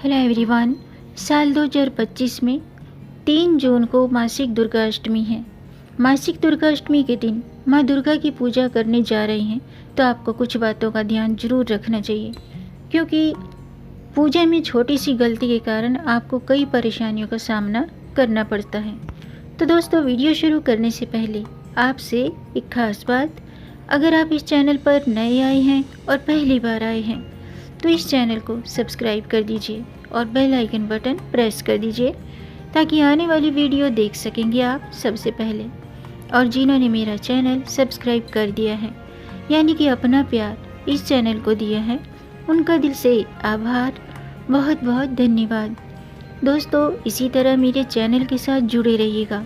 Hello everyone. साल 2025 में 3 जून को मासिक दुर्गा अष्टमी है। मासिक दुर्गा अष्टमी के दिन माँ दुर्गा की पूजा करने जा रहे हैं तो आपको कुछ बातों का ध्यान जरूर रखना चाहिए, क्योंकि पूजा में छोटी सी गलती के कारण आपको कई परेशानियों का सामना करना पड़ता है। तो दोस्तों, वीडियो शुरू करने से पहले आपसे एक खास बात, अगर आप इस चैनल पर नए आए हैं और पहली बार आए हैं तो इस चैनल को सब्सक्राइब कर दीजिए और बेल आइकन बटन प्रेस कर दीजिए ताकि आने वाली वीडियो देख सकेंगे आप सबसे पहले। और जिन्होंने मेरा चैनल सब्सक्राइब कर दिया है, यानी कि अपना प्यार इस चैनल को दिया है, उनका दिल से आभार, बहुत बहुत धन्यवाद। दोस्तों, इसी तरह मेरे चैनल के साथ जुड़े रहिएगा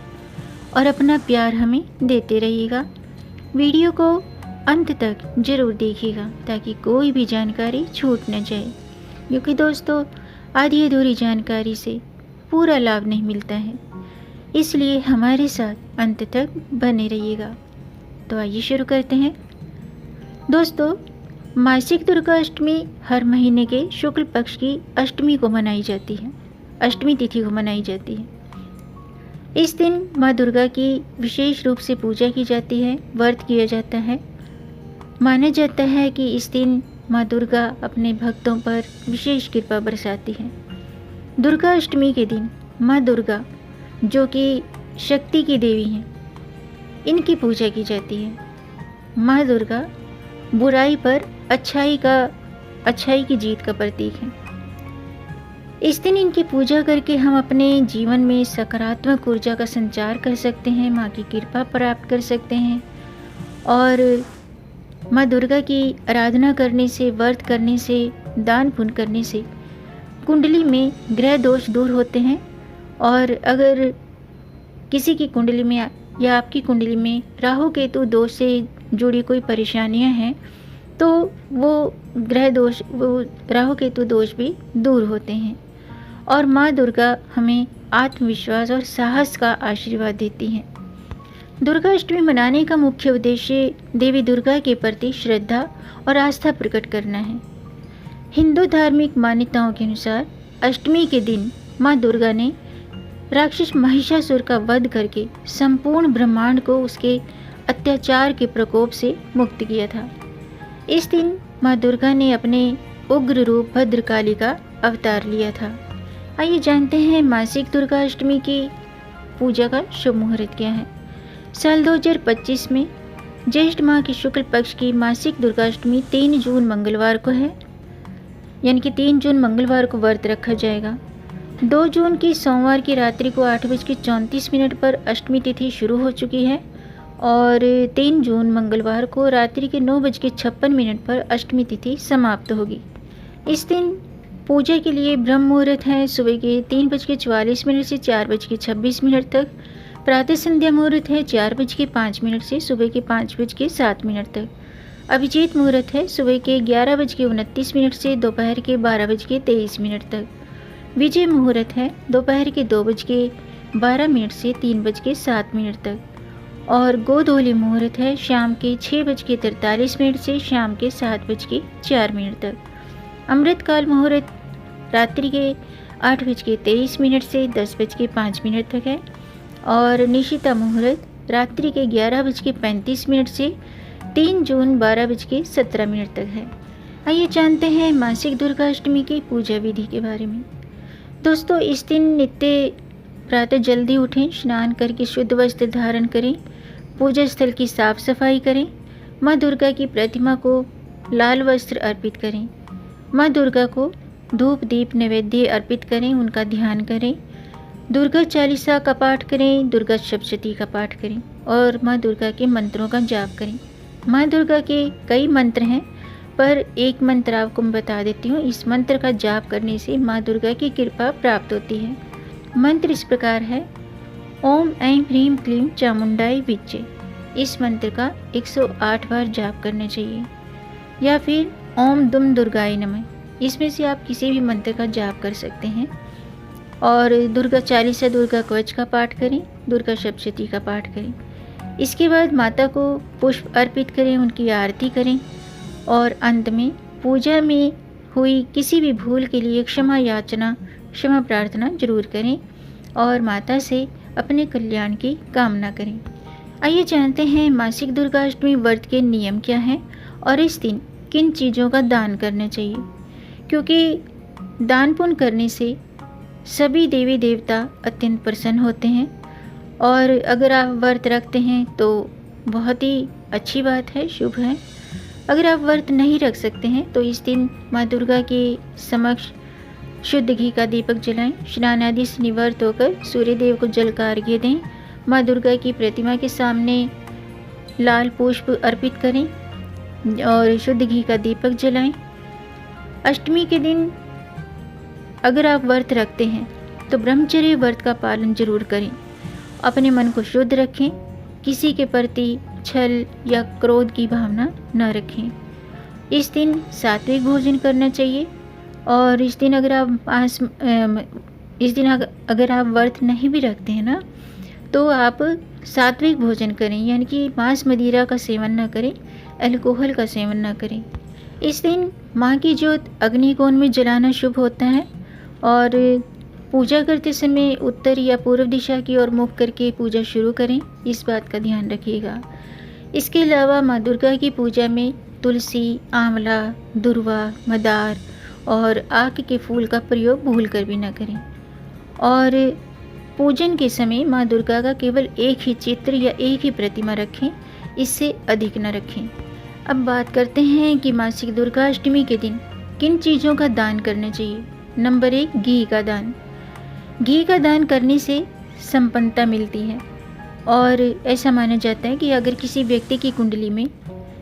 और अपना प्यार हमें देते रहिएगा। वीडियो को अंत तक जरूर देखिएगा ताकि कोई भी जानकारी छूट न जाए, क्योंकि दोस्तों आधी अधूरी जानकारी से पूरा लाभ नहीं मिलता है, इसलिए हमारे साथ अंत तक बने रहिएगा। तो आइए शुरू करते हैं। दोस्तों, मासिक दुर्गा अष्टमी हर महीने के शुक्ल पक्ष की अष्टमी को मनाई जाती है, अष्टमी तिथि को मनाई जाती है। इस दिन माँ दुर्गा की विशेष रूप से पूजा की जाती है, व्रत किया जाता है। माना जाता है कि इस दिन माँ दुर्गा अपने भक्तों पर विशेष कृपा बरसाती है। दुर्गा अष्टमी के दिन माँ दुर्गा, जो कि शक्ति की देवी हैं, इनकी पूजा की जाती है। माँ दुर्गा बुराई पर अच्छाई की जीत का प्रतीक है। इस दिन इनकी पूजा करके हम अपने जीवन में सकारात्मक ऊर्जा का संचार कर सकते हैं, माँ की कृपा प्राप्त कर सकते हैं। और माँ दुर्गा की आराधना करने से, व्रत करने से, दान पुण्य करने से कुंडली में ग्रह दोष दूर होते हैं। और अगर किसी की कुंडली में या आपकी कुंडली में राहु केतु दोष से जुड़ी कोई परेशानियां हैं तो वो राहु केतु दोष भी दूर होते हैं। और माँ दुर्गा हमें आत्मविश्वास और साहस का आशीर्वाद देती हैं। दुर्गा अष्टमी मनाने का मुख्य उद्देश्य देवी दुर्गा के प्रति श्रद्धा और आस्था प्रकट करना है। हिंदू धार्मिक मान्यताओं के अनुसार अष्टमी के दिन माँ दुर्गा ने राक्षस महिषासुर का वध करके संपूर्ण ब्रह्मांड को उसके अत्याचार के प्रकोप से मुक्त किया था। इस दिन माँ दुर्गा ने अपने उग्र रूप भद्रकाली का अवतार लिया था। आइए जानते हैं मासिक दुर्गा अष्टमी की पूजा का शुभ मुहूर्त क्या है। साल 2025 में ज्येष्ठ माह की शुक्ल पक्ष की मासिक दुर्गा अष्टमी 3 जून मंगलवार को है, यानी कि 3 जून मंगलवार को व्रत रखा जाएगा। 2 जून की सोमवार की रात्रि को 8:34 पर अष्टमी तिथि शुरू हो चुकी है और 3 जून मंगलवार को रात्रि के 9:56 पर अष्टमी तिथि समाप्त होगी। इस दिन पूजा के लिए ब्रह्म मुहूर्त है सुबह के 3:44 से 4:26 तक। प्रातः संध्या मुहूर्त है 4:05 से सुबह के 5:07 तक। अभिजीत मुहूर्त है सुबह के 11:29 से दोपहर के 12:23 तक। विजय मुहूर्त है दोपहर के 2:12 से 3:07 तक। और गोधूली मुहूर्त है शाम के 6:43 से शाम के 7:04 तक। अमृतकाल मुहूर्त रात्रि के 8:23 से 10:05 तक है। और निशिता मुहूर्त रात्रि के 11:35 से 3 जून 12:17 तक है। आइए जानते हैं मासिक दुर्गा अष्टमी की पूजा विधि के बारे में। दोस्तों, इस दिन नित्य प्रातः जल्दी उठें, स्नान करके शुद्ध वस्त्र धारण करें, पूजा स्थल की साफ सफाई करें, माँ दुर्गा की प्रतिमा को लाल वस्त्र अर्पित करें, माँ दुर्गा को धूप दीप नैवेद्य अर्पित करें, उनका ध्यान करें, दुर्गा चालीसा का पाठ करें, दुर्गा सप्तशती का पाठ करें और माँ दुर्गा के मंत्रों का जाप करें। माँ दुर्गा के कई मंत्र हैं, पर एक मंत्र आपको मैं बता देती हूँ। इस मंत्र का जाप करने से माँ दुर्गा की कृपा प्राप्त होती है। मंत्र इस प्रकार है: ओम ऐं ह्रीं क्लीं चामुंडाई विच्चे। इस मंत्र का 108 बार जाप करना चाहिए। या फिर ओम दुम दुर्गाय नमः। इसमें से आप किसी भी मंत्र का जाप कर सकते हैं। और दुर्गा चालीसा, दुर्गा कवच का पाठ करें, दुर्गा सप्तशती का पाठ करें। इसके बाद माता को पुष्प अर्पित करें, उनकी आरती करें और अंत में पूजा में हुई किसी भी भूल के लिए क्षमा प्रार्थना जरूर करें और माता से अपने कल्याण की कामना करें। आइए जानते हैं मासिक दुर्गाष्टमी व्रत के नियम क्या हैं और इस दिन किन चीज़ों का दान करना चाहिए, क्योंकि दान पुण्य करने से सभी देवी देवता अत्यंत प्रसन्न होते हैं। और अगर आप व्रत रखते हैं तो बहुत ही अच्छी बात है, शुभ है। अगर आप व्रत नहीं रख सकते हैं तो इस दिन माँ दुर्गा के समक्ष शुद्ध घी का दीपक जलाएं, स्नान आदि से निवृत्त होकर सूर्य देव को जल का अर्घ्य दें, माँ दुर्गा की प्रतिमा के सामने लाल पुष्प अर्पित करें और शुद्ध घी का दीपक जलाएं। अष्टमी के दिन अगर आप व्रत रखते हैं तो ब्रह्मचर्य व्रत का पालन जरूर करें। अपने मन को शुद्ध रखें, किसी के प्रति छल या क्रोध की भावना न रखें। इस दिन सात्विक भोजन करना चाहिए और इस दिन अगर आप व्रत नहीं भी रखते हैं ना, तो आप सात्विक भोजन करें, यानी कि मांस मदिरा का सेवन न करें, अल्कोहल का सेवन न करें। इस दिन माँ की ज्योत अग्निकोण में जलाना शुभ होता है और पूजा करते समय उत्तर या पूर्व दिशा की ओर मुख करके पूजा शुरू करें, इस बात का ध्यान रखिएगा। इसके अलावा माँ दुर्गा की पूजा में तुलसी, आंवला, दुर्वा, मदार और आक के फूल का प्रयोग भूलकर भी न करें। और पूजन के समय माँ दुर्गा का केवल एक ही चित्र या एक ही प्रतिमा रखें, इससे अधिक न रखें। अब बात करते हैं कि मासिक दुर्गाष्टमी के दिन किन चीज़ों का दान करना चाहिए। नंबर 1, घी का दान। घी का दान करने से संपन्नता मिलती है और ऐसा माना जाता है कि अगर किसी व्यक्ति की कुंडली में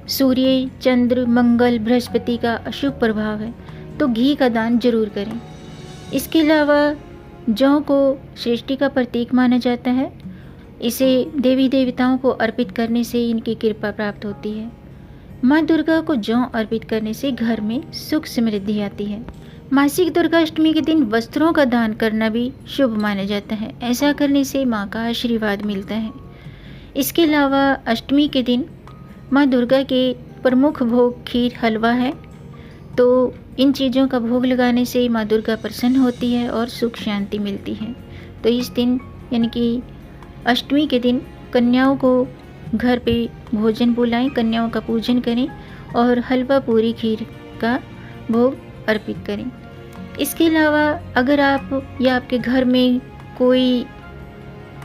सूर्य, चंद्र, मंगल, बृहस्पति का अशुभ प्रभाव है तो घी का दान जरूर करें। इसके अलावा जौ को सृष्टि का प्रतीक माना जाता है, इसे देवी देवताओं को अर्पित करने से इनकी कृपा प्राप्त होती है। माँ दुर्गा को जौ अर्पित करने से घर में सुख समृद्धि आती है। मासिक दुर्गाष्टमी के दिन वस्त्रों का दान करना भी शुभ माना जाता है, ऐसा करने से माँ का आशीर्वाद मिलता है। इसके अलावा अष्टमी के दिन माँ दुर्गा के प्रमुख भोग खीर, हलवा है, तो इन चीज़ों का भोग लगाने से माँ दुर्गा प्रसन्न होती है और सुख शांति मिलती है। तो इस दिन यानी कि अष्टमी के दिन कन्याओं को घर पे भोजन बुलाएं, कन्याओं का पूजन करें और हलवा, पूरी, खीर का भोग अर्पित करें। इसके अलावा अगर आप या आपके घर में कोई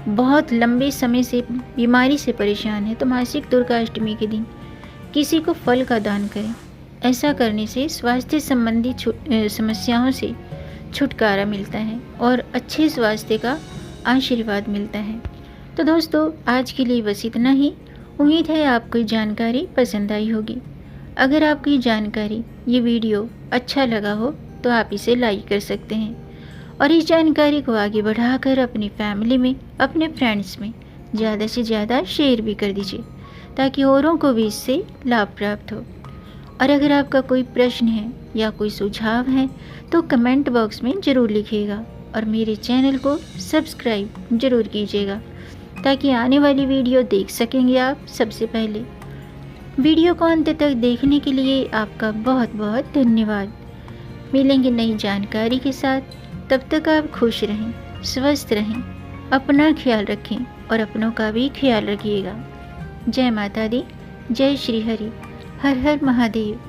बहुत लंबे समय से बीमारी से परेशान है तो मासिक दुर्गाष्टमी के दिन किसी को फल का दान करें। ऐसा करने से स्वास्थ्य संबंधी समस्याओं से छुटकारा मिलता है और अच्छे स्वास्थ्य का आशीर्वाद मिलता है। तो दोस्तों, आज के लिए बस इतना ही। उम्मीद है आपको ये जानकारी पसंद आई होगी। अगर आपको ये जानकारी, ये वीडियो अच्छा लगा हो तो आप इसे लाइक कर सकते हैं और इस जानकारी को आगे बढ़ाकर अपनी फैमिली में, अपने फ्रेंड्स में ज़्यादा से ज़्यादा शेयर भी कर दीजिए ताकि औरों को भी इससे लाभ प्राप्त हो। और अगर आपका कोई प्रश्न है या कोई सुझाव है तो कमेंट बॉक्स में ज़रूर लिखिएगा और मेरे चैनल को सब्सक्राइब ज़रूर कीजिएगा ताकि आने वाली वीडियो देख सकेंगे आप सबसे पहले। वीडियो को अंत तक देखने के लिए आपका बहुत बहुत धन्यवाद। मिलेंगे नई जानकारी के साथ, तब तक आप खुश रहें, स्वस्थ रहें, अपना ख्याल रखें और अपनों का भी ख्याल रखिएगा। जय माता दी, जय श्री हरि, हर हर महादेव।